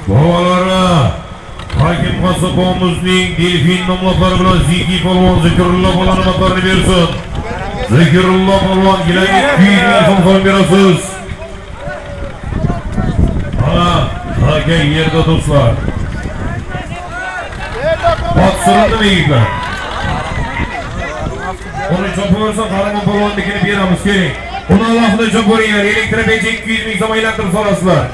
Bovalara Hakim Qassobomizning Delfin nomlari bilan Ziki polvon Zikrullo bolani maqtarini bersin. Zikrullo polvon gilamik 200 ming so'm berasiz. Aka yerda do'stlar. Otsuranmi yigitlar? Uni cho'porsa Qahramon polvonnikini beramiz keling. Uni alohida cho'poringlar, elektrobejik 200 ming so'm aylantirib solasizlar.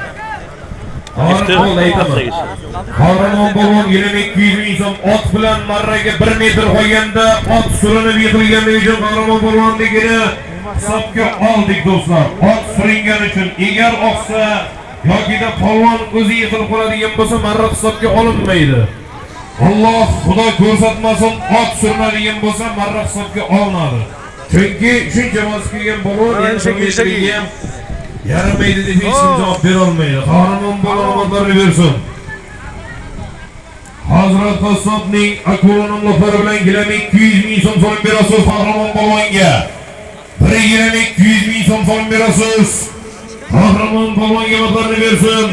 Qahramon polvon gilamik 200 ming so'm ot bilan marraga 1 metr qo'yganda ot surinib yiqilganligi uchun Qahramon polvonnikini hisobga oldik do'stlar. Ot suringan uchun agar oqsa yoki da polvon o'zi yiqilib qoladigan bo'lsa marra hisobga olinmaydi. Alloh xudo ko'rsatmasin ot surmadigan bo'lsa marra hisobga olinadi. Chunki shuncha vaqt kelgan polvon endi ham yaramaydi deb hech kim javob bera olmaydi. Qahramon polvonlarni bersin. Hazrat Qassobning akula nomlari bilan gilamik 200 ming so'm solib berasiz Qahramon polvonga. Bir gilamik 200 ming so'm solib berasiz. Qahramon polvonga maqtarini bersin.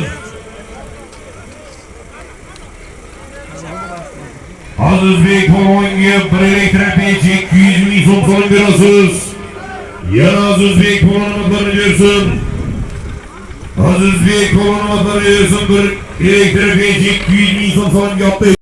Azizbek polvonga bir elektrobejik 200 ming so'm solib berasiz. Yana Azizbek polvonga maqtarini bersin. Azizbek polvonga maqtarini bersin. Bir elektrobejik 200 ming so'm solib yaptı.